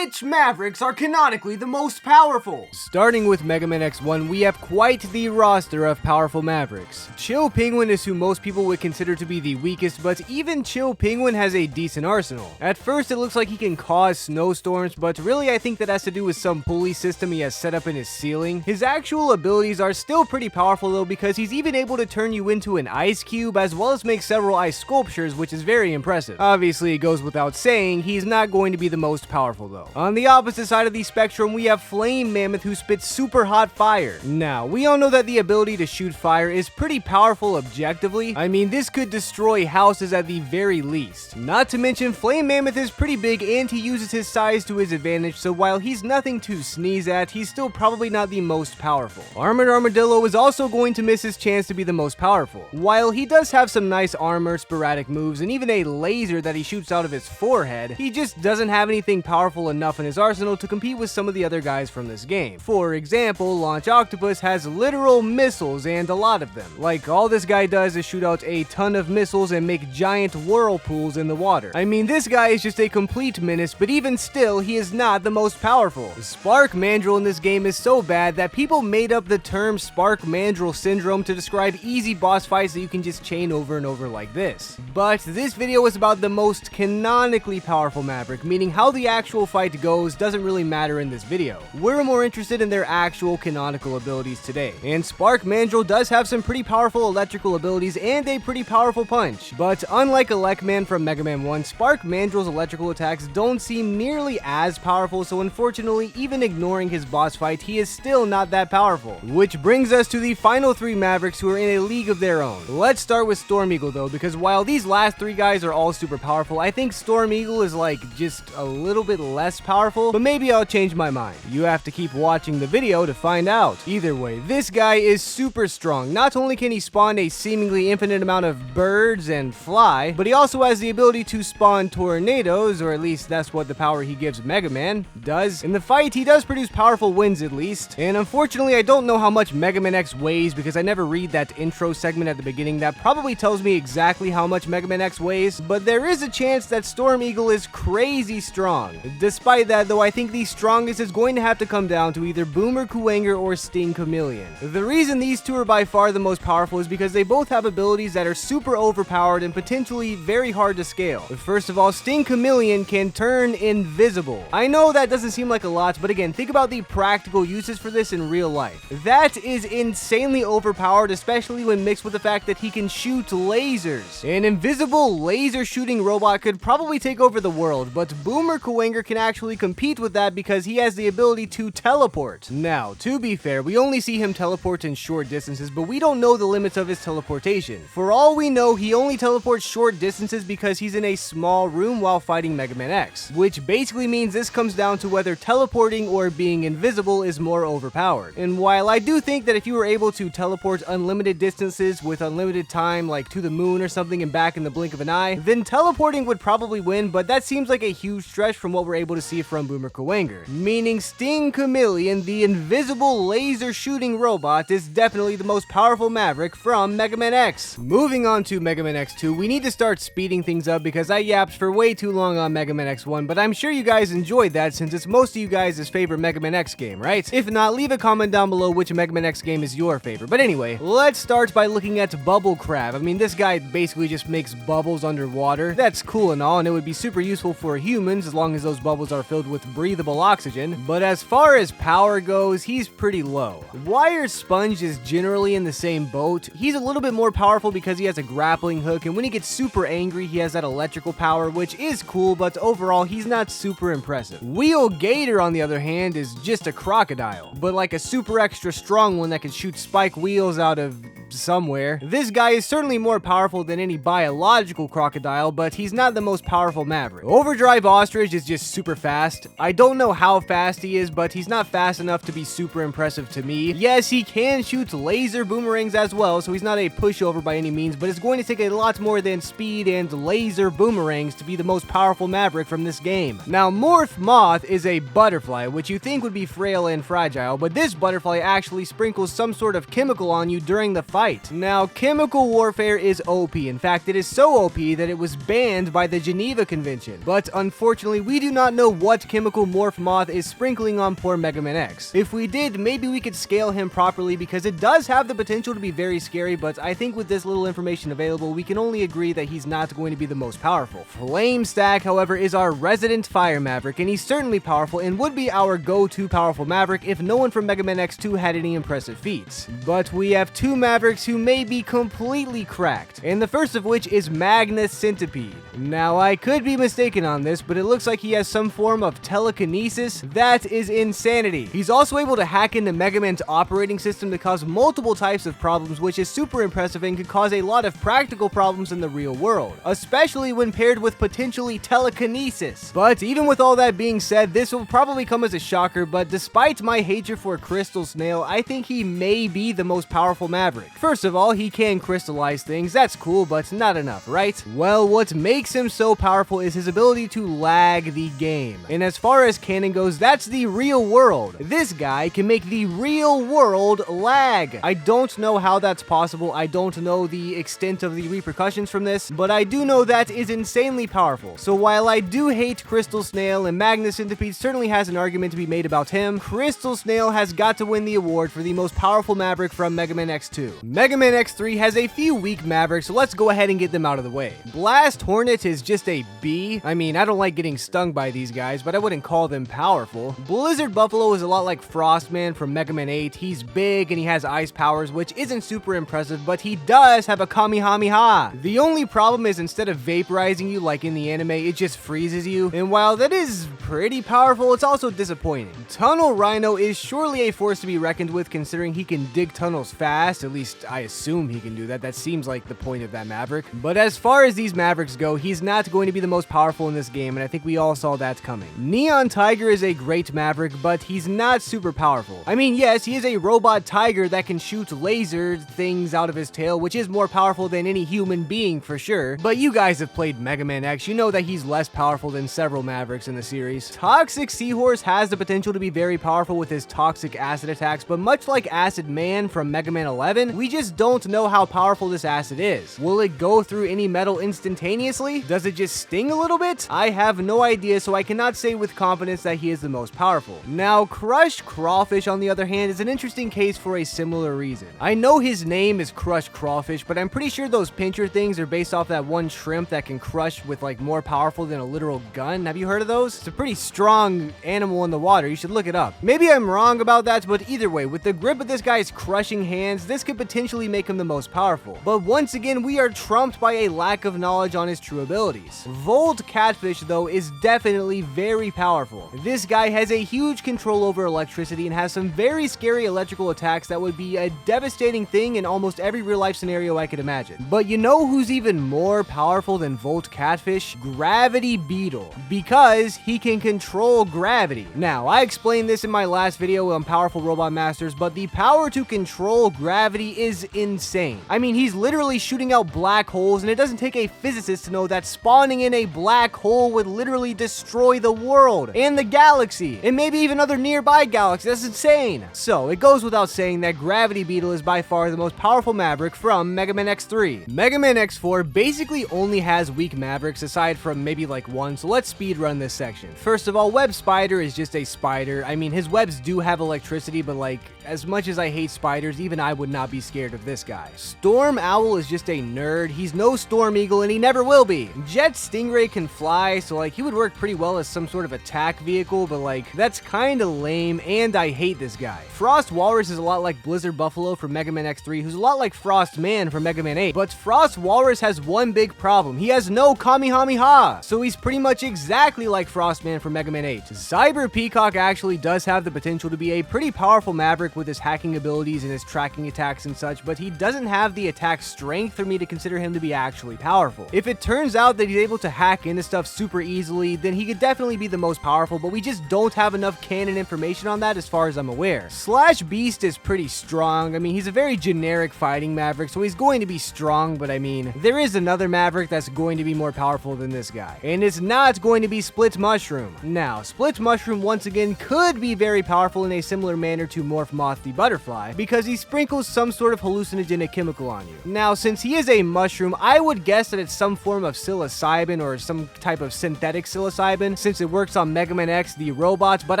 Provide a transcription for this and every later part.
Which Mavericks are canonically the most powerful? Starting with Mega Man X1, we have quite the roster of powerful Mavericks. Chill Penguin is who most people would consider to be the weakest, but even Chill Penguin has a decent arsenal. At first it looks like he can cause snowstorms, but really I think that has to do with some pulley system he has set up in his ceiling. His actual abilities are still pretty powerful though, because he's even able to turn you into an ice cube as well as make several ice sculptures, which is very impressive. Obviously it goes without saying, he's not going to be the most powerful though. On the opposite side of the spectrum, we have Flame Mammoth, who spits super hot fire. Now, we all know that the ability to shoot fire is pretty powerful objectively. I mean, this could destroy houses at the very least. Not to mention, Flame Mammoth is pretty big and he uses his size to his advantage, so while he's nothing to sneeze at, he's still probably not the most powerful. Armored Armadillo is also going to miss his chance to be the most powerful. While he does have some nice armor, sporadic moves, and even a laser that he shoots out of his forehead, he just doesn't have anything powerful enough in his arsenal to compete with some of the other guys from this game. For example, Launch Octopus has literal missiles, and a lot of them. Like, all this guy does is shoot out a ton of missiles and make giant whirlpools in the water. I mean, this guy is just a complete menace, but even still, he is not the most powerful. Spark Mandrill in this game is so bad that people made up the term Spark Mandrill Syndrome to describe easy boss fights that you can just chain over and over like this. But this video is about the most canonically powerful Maverick, meaning how the actual fight goes doesn't really matter in this video. We're more interested in their actual canonical abilities today. And Spark Mandrill does have some pretty powerful electrical abilities and a pretty powerful punch. But unlike Elecman from Mega Man 1, Spark Mandrill's electrical attacks don't seem nearly as powerful, so unfortunately, even ignoring his boss fight, he is still not that powerful. Which brings us to the final three Mavericks who are in a league of their own. Let's start with Storm Eagle though, because while these last three guys are all super powerful, I think Storm Eagle is like just a little bit less powerful, but maybe I'll change my mind. You have to keep watching the video to find out. Either way, this guy is super strong. Not only can he spawn a seemingly infinite amount of birds and fly, but he also has the ability to spawn tornadoes, or at least that's what the power he gives Mega Man does. In the fight, he does produce powerful winds at least, and unfortunately I don't know how much Mega Man X weighs because I never read that intro segment at the beginning that probably tells me exactly how much Mega Man X weighs, but there is a chance that Storm Eagle is crazy strong. Despite that though, I think the strongest is going to have to come down to either Boomer Kuwanger or Sting Chameleon. The reason these two are by far the most powerful is because they both have abilities that are super overpowered and potentially very hard to scale. First of all, Sting Chameleon can turn invisible. I know that doesn't seem like a lot, but again, think about the practical uses for this in real life. That is insanely overpowered, especially when mixed with the fact that he can shoot lasers. An invisible laser shooting robot could probably take over the world, but Boomer Kuwanger can actually compete with that because he has the ability to teleport. Now, to be fair, we only see him teleport in short distances, but we don't know the limits of his teleportation. For all we know, he only teleports short distances because he's in a small room while fighting Mega Man X, which basically means this comes down to whether teleporting or being invisible is more overpowered. And while I do think that if you were able to teleport unlimited distances with unlimited time, like to the moon or something and back in the blink of an eye, then teleporting would probably win, but that seems like a huge stretch from what we're able to see from Boomer Kuwanger. Meaning Sting Chameleon, the invisible laser shooting robot, is definitely the most powerful Maverick from Mega Man X. Moving on to Mega Man X2, we need to start speeding things up because I yapped for way too long on Mega Man X1, but I'm sure you guys enjoyed that since it's most of you guys' favorite Mega Man X game, right? If not, leave a comment down below which Mega Man X game is your favorite. But anyway, let's start by looking at Bubble Crab. I mean, this guy basically just makes bubbles underwater. That's cool and all, and it would be super useful for humans as long as those bubbles are filled with breathable oxygen, but as far as power goes, he's pretty low. Wire Sponge is generally in the same boat. He's a little bit more powerful because he has a grappling hook, and when he gets super angry, he has that electrical power, which is cool, but overall, he's not super impressive. Wheel Gator, on the other hand, is just a crocodile, but like a super extra strong one that can shoot spike wheels out of somewhere. This guy is certainly more powerful than any biological crocodile, but he's not the most powerful Maverick. Overdrive Ostrich is just super fast. I don't know how fast he is, but he's not fast enough to be super impressive to me. Yes, he can shoot laser boomerangs as well, so he's not a pushover by any means, but it's going to take a lot more than speed and laser boomerangs to be the most powerful Maverick from this game. Now, Morph Moth is a butterfly, which you think would be frail and fragile, but this butterfly actually sprinkles some sort of chemical on you during the fight fight. Now, chemical warfare is OP. In fact, it is so OP that it was banned by the Geneva Convention. But unfortunately, we do not know what chemical morph moth is sprinkling on poor Mega Man X. If we did, maybe we could scale him properly because it does have the potential to be very scary, but I think with this little information available, we can only agree that he's not going to be the most powerful. Flame Stack, however, is our resident fire Maverick, and he's certainly powerful and would be our go-to powerful Maverick if no one from Mega Man X2 had any impressive feats. But we have two Mavericks who may be completely cracked, and the first of which is Magnus Centipede. Now, I could be mistaken on this, but it looks like he has some form of telekinesis. That is insanity. He's also able to hack into Mega Man's operating system to cause multiple types of problems, which is super impressive and could cause a lot of practical problems in the real world, especially when paired with potentially telekinesis. But even with all that being said, this will probably come as a shocker, but despite my hatred for Crystal Snail, I think he may be the most powerful Maverick. First of all, he can crystallize things, that's cool, but not enough, right? Well, what makes him so powerful is his ability to lag the game. And as far as canon goes, that's the real world. This guy can make the real world lag. I don't know how that's possible, I don't know the extent of the repercussions from this, but I do know that is insanely powerful. So while I do hate Crystal Snail and Magnus Centipede certainly has an argument to be made about him, Crystal Snail has got to win the award for the most powerful Maverick from Mega Man X2. Mega Man X3 has a few weak Mavericks, so let's go ahead and get them out of the way. Blast Hornet is just a B. I mean, I don't like getting stung by these guys, but I wouldn't call them powerful. Blizzard Buffalo is a lot like Frostman from Mega Man 8. He's big and he has ice powers, which isn't super impressive, but he does have a Kamehameha. The only problem is instead of vaporizing you like in the anime, it just freezes you. And while that is pretty powerful, it's also disappointing. Tunnel Rhino is surely a force to be reckoned with considering he can dig tunnels fast. At least I assume he can do that. That seems like the point of that Maverick. But as far as these Mavericks go, he's not going to be the most powerful in this game, and I think we all saw that coming. Neon Tiger is a great Maverick, but he's not super powerful. I mean, yes, he is a robot tiger that can shoot laser things out of his tail, which is more powerful than any human being for sure. But you guys have played Mega Man X, you know that he's less powerful than several Mavericks in the series. Toxic Seahorse has the potential to be very powerful with his toxic acid attacks, but much like Acid Man from Mega Man 11, we just don't know how powerful this acid is. Will it go through any metal instantaneously? Does it just sting a little bit? I have no idea, so I cannot say with confidence that he is the most powerful. Now, Crushed Crawfish, on the other hand, is an interesting case for a similar reason. I know his name is Crushed Crawfish, but I'm pretty sure those pincher things are based off that one shrimp that can crush with like more powerful than a literal gun. Have you heard of those? It's a pretty strong animal in the water. You should look it up. Maybe I'm wrong about that, but either way, with the grip of this guy's crushing hands, this could potentially make him the most powerful. But once again, we are trumped by a lack of knowledge on his true abilities. Volt Catfish, though, is definitely very powerful. This guy has a huge control over electricity and has some very scary electrical attacks that would be a devastating thing in almost every real-life scenario I could imagine. But you know who's even more powerful than Volt Catfish? Gravity Beetle, because he can control gravity. Now, I explained this in my last video on Powerful Robot Masters, but the power to control gravity is insane. I mean, he's literally shooting out black holes, and it doesn't take a physicist to know that spawning in a black hole would literally destroy the world and the galaxy, and maybe even other nearby galaxies. That's insane. So, it goes without saying that Gravity Beetle is by far the most powerful Maverick from Mega Man X3. Mega Man X4 basically only has weak Mavericks aside from maybe like one, so let's speedrun this section. First of all, Web Spider is just a spider. I mean, his webs do have electricity, but like, as much as I hate spiders, even I would not be scared of this guy. Storm Owl is just a nerd. He's no Storm Eagle, and he never will be. Jet Stingray can fly, so like, he would work pretty well as some sort of attack vehicle, but like, that's kinda lame, and I hate this guy. Frost Walrus is a lot like Blizzard Buffalo from Mega Man X3, who's a lot like Frost Man from Mega Man 8, but Frost Walrus has one big problem. He has no Kamehameha, so he's pretty much exactly like Frost Man from Mega Man 8. Cyber Peacock actually does have the potential to be a pretty powerful Maverick with his hacking abilities and his tracking attacks and such, but he doesn't have the attack strength for me to consider him to be actually powerful. If it turns out that he's able to hack into stuff super easily, then he could definitely be the most powerful, but we just don't have enough canon information on that as far as I'm aware. Slash Beast is pretty strong. I mean, he's a very generic fighting Maverick, so he's going to be strong, but I mean, there is another Maverick that's going to be more powerful than this guy, and it's not going to be Split Mushroom. Now, Split Mushroom once again could be very powerful in a similar manner to Morph Moth the Butterfly, because he sprinkles some sort sort of hallucinogenic chemical on you. Now, since he is a mushroom, I would guess that it's some form of psilocybin or some type of synthetic psilocybin, since it works on Mega Man X, the robots, but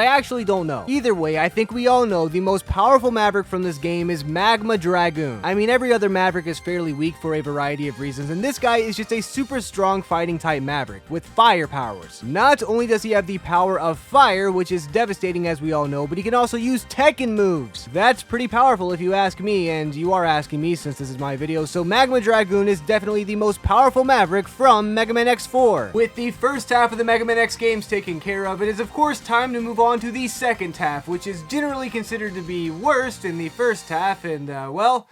I actually don't know. Either way, I think we all know the most powerful Maverick from this game is Magma Dragoon. I mean, every other Maverick is fairly weak for a variety of reasons, and this guy is just a super strong fighting type Maverick with fire powers. Not only does he have the power of fire, which is devastating as we all know, but he can also use Tekken moves. That's pretty powerful if you ask me, and you are asking me since this is my video, so Magma Dragoon is definitely the most powerful Maverick from Mega Man X4. With the first half of the Mega Man X games taken care of, it is of course time to move on to the second half, which is generally considered to be worst in the first half, and well,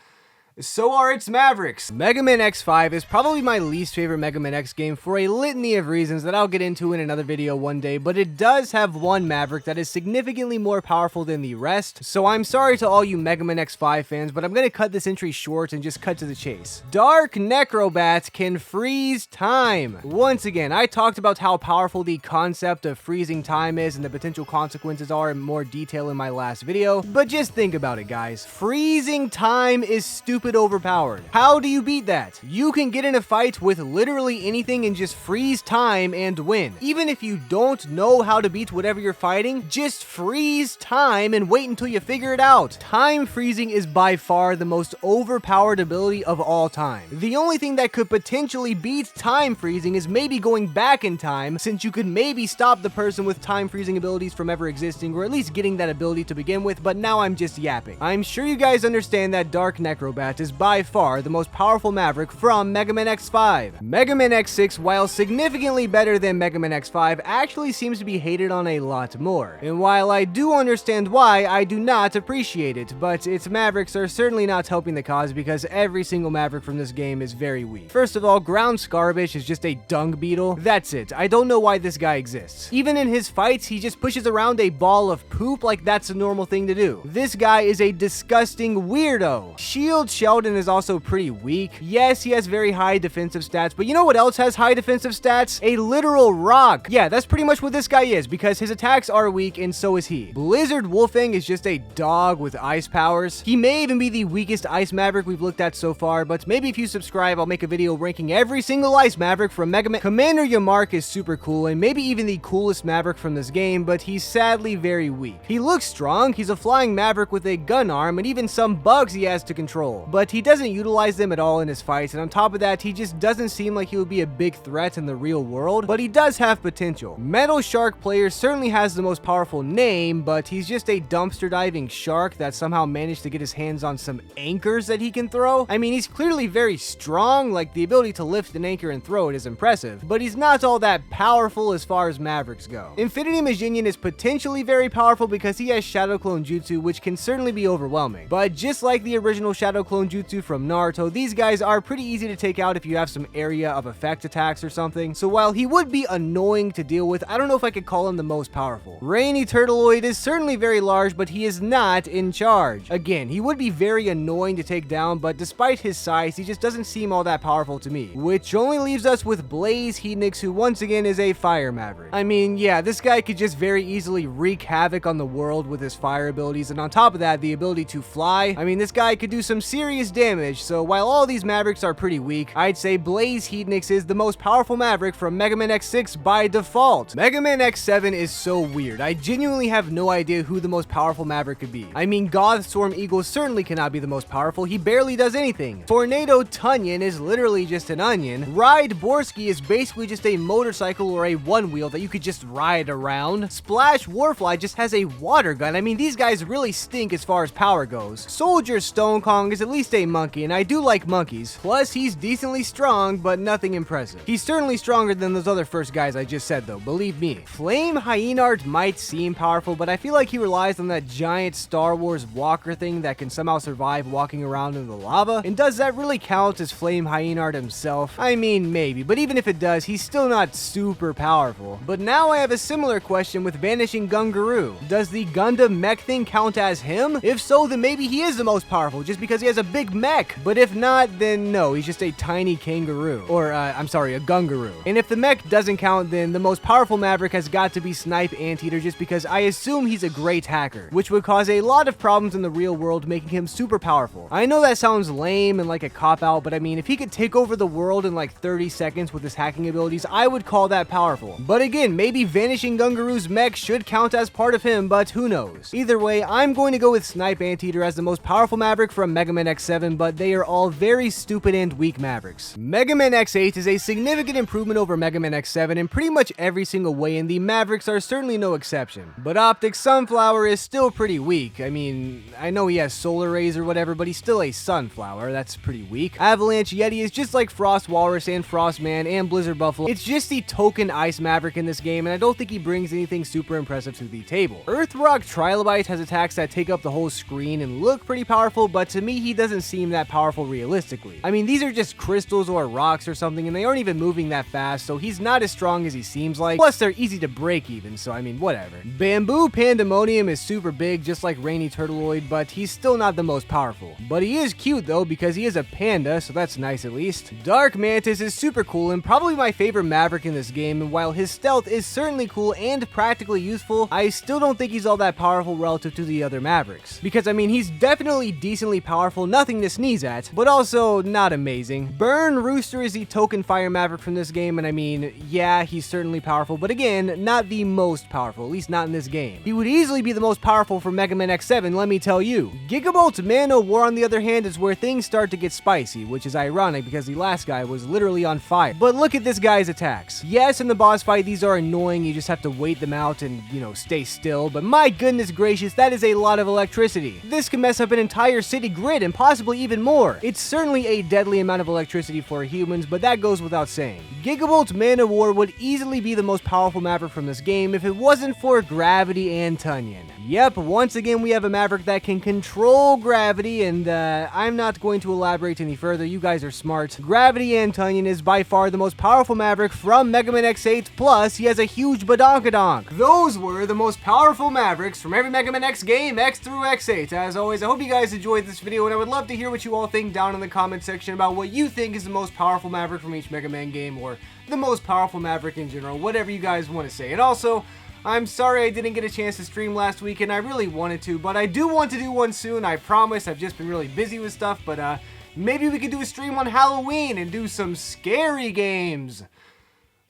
so are its Mavericks. Mega Man X5 is probably my least favorite Mega Man X game for a litany of reasons that I'll get into in another video one day, but it does have one Maverick that is significantly more powerful than the rest, so I'm sorry to all you Mega Man X5 fans, but I'm gonna cut this entry short and just cut to the chase. Dark Necrobat can freeze time. Once again, I talked about how powerful the concept of freezing time is and the potential consequences are in more detail in my last video, but just think about it, guys. Freezing time is stupid overpowered. How do you beat that? You can get in a fight with literally anything and just freeze time and win. Even if you don't know how to beat whatever you're fighting, just freeze time and wait until you figure it out. Time freezing is by far the most overpowered ability of all time. The only thing that could potentially beat time freezing is maybe going back in time, since you could maybe stop the person with time freezing abilities from ever existing, or at least getting that ability to begin with, but now I'm just yapping. I'm sure you guys understand that Dark Necrobat is by far the most powerful Maverick from Mega Man X5. Mega Man X6, while significantly better than Mega Man X5, actually seems to be hated on a lot more. And while I do understand why, I do not appreciate it, but its Mavericks are certainly not helping the cause because every single Maverick from this game is very weak. First of all, Ground Scarbish is just a dung beetle. That's it. I don't know why this guy exists. Even in his fights, he just pushes around a ball of poop like that's a normal thing to do. This guy is a disgusting weirdo. Shield Sheldon is also pretty weak. Yes, he has very high defensive stats, but you know what else has high defensive stats? A literal rock. Yeah, that's pretty much what this guy is, because his attacks are weak and so is he. Blizzard Wolfang is just a dog with ice powers. He may even be the weakest Ice Maverick we've looked at so far, but maybe if you subscribe, I'll make a video ranking every single Ice Maverick from Mega Man. Commander Yamark is super cool and maybe even the coolest Maverick from this game, but he's sadly very weak. He looks strong, he's a flying Maverick with a gun arm and even some bugs he has to control, but he doesn't utilize them at all in his fights, and on top of that, he just doesn't seem like he would be a big threat in the real world, but he does have potential. Metal Shark Player certainly has the most powerful name, but he's just a dumpster diving shark that somehow managed to get his hands on some anchors that he can throw. I mean, he's clearly very strong, like the ability to lift an anchor and throw it is impressive, but he's not all that powerful as far as Mavericks go. Infinity Majinion is potentially very powerful because he has Shadow Clone Jutsu, which can certainly be overwhelming, but just like the original Shadow Clone Jutsu from Naruto, these guys are pretty easy to take out if you have some area of effect attacks or something, so while he would be annoying to deal with, I don't know if I could call him the most powerful. Rainy Turtleoid is certainly very large, but he is not in charge. Again, he would be very annoying to take down, but despite his size, he just doesn't seem all that powerful to me, which only leaves us with Blaze Hednix, who once again is a fire Maverick. I mean, yeah, this guy could just very easily wreak havoc on the world with his fire abilities, and on top of that, the ability to fly. I mean, this guy could do some serious damage, so while all these Mavericks are pretty weak, I'd say Blaze Hednix is the most powerful Maverick from Mega Man X6 by default. Mega Man X7 is so weird. I genuinely have no idea who the most powerful Maverick could be. I mean, Gothstorm Eagle certainly cannot be the most powerful. He barely does anything. Tornado Tunyon is literally just an onion. Ride Borsky is basically just a motorcycle or a one-wheel that you could just ride around. Splash Warfly just has a water gun. I mean, these guys really stink as far as power goes. Soldier Stone Kong is at least a monkey, and I do like monkeys. Plus, he's decently strong, but nothing impressive. He's certainly stronger than those other first guys I just said, though, believe me. Flame Hyenard might seem powerful, but I feel like he relies on that giant Star Wars walker thing that can somehow survive walking around in the lava. And does that really count as Flame Hyenard himself? I mean, maybe, but even if it does, he's still not super powerful. But now I have a similar question with Vanishing Gungaroo. Does the Gundam mech thing count as him? If so, then maybe he is the most powerful, just because he has a big mech. But if not, then no, he's just a tiny kangaroo. Or, I'm sorry, a gungaroo. And if the mech doesn't count, then the most powerful Maverick has got to be Snipe Anteater, just because I assume he's a great hacker, which would cause a lot of problems in the real world, making him super powerful. I know that sounds lame and like a cop-out, but I mean, if he could take over the world in like 30 seconds with his hacking abilities, I would call that powerful. But again, maybe Vanishing Gungaroo's mech should count as part of him, but who knows. Either way, I'm going to go with Snipe Anteater as the most powerful Maverick from Mega Man X7, but they are all very stupid and weak Mavericks. Mega Man X8 is a significant improvement over Mega Man X7 in pretty much every single way, and the Mavericks are certainly no exception. But Optic Sunflower is still pretty weak. I mean, I know he has solar rays or whatever, but he's still a sunflower. That's pretty weak. Avalanche Yeti is just like Frost Walrus and Frost Man and Blizzard Buffalo. It's just the token Ice Maverick in this game, and I don't think he brings anything super impressive to the table. Earthrock Trilobite has attacks that take up the whole screen and look pretty powerful, but to me, he doesn't seem that powerful realistically. I mean, these are just crystals or rocks or something, and they aren't even moving that fast, so he's not as strong as he seems like. Plus, they're easy to break even, so I mean, whatever. Bamboo Pandemonium is super big, just like Rainy Turtleoid, but he's still not the most powerful. But he is cute though, because he is a panda, so that's nice at least. Dark Mantis is super cool and probably my favorite Maverick in this game, and while his stealth is certainly cool and practically useful, I still don't think he's all that powerful relative to the other Mavericks. Because I mean, he's definitely decently powerful, nothing to sneeze at, but also not amazing. Burn Rooster is the token fire Maverick from this game, and I mean, yeah, he's certainly powerful, but again, not the most powerful, at least not in this game. He would easily be the most powerful for Mega Man X7, let me tell you. Gigabolt's Man-O-War, on the other hand, is where things start to get spicy, which is ironic because the last guy was literally on fire. But look at this guy's attacks. Yes, in the boss fight, these are annoying, you just have to wait them out and, you know, stay still, but my goodness gracious, that is a lot of electricity. This can mess up an entire city grid and possibly even more. It's certainly a deadly amount of electricity for humans, but that goes without saying. Gigabolt's Man-O-War would easily be the most powerful Maverick from this game if it wasn't for Gravity and Tunyon. Yep, once again we have a Maverick that can control gravity, and I'm not going to elaborate any further, you guys are smart. Gravity and Tunyon is by far the most powerful Maverick from Mega Man X8, plus he has a huge badonkadonk. Those were the most powerful Mavericks from every Mega Man X game, X through X8. As always, I hope you guys enjoyed this video, and I would love to hear what you all think down in the comment section about what you think is the most powerful Maverick from each Mega Man game, or the most powerful Maverick in general, whatever you guys want to say. And also, I'm sorry I didn't get a chance to stream last week, and I really wanted to, but I do want to do one soon, I promise. I've just been really busy with stuff, but maybe we could do a stream on Halloween and do some scary games.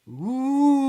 Ooh.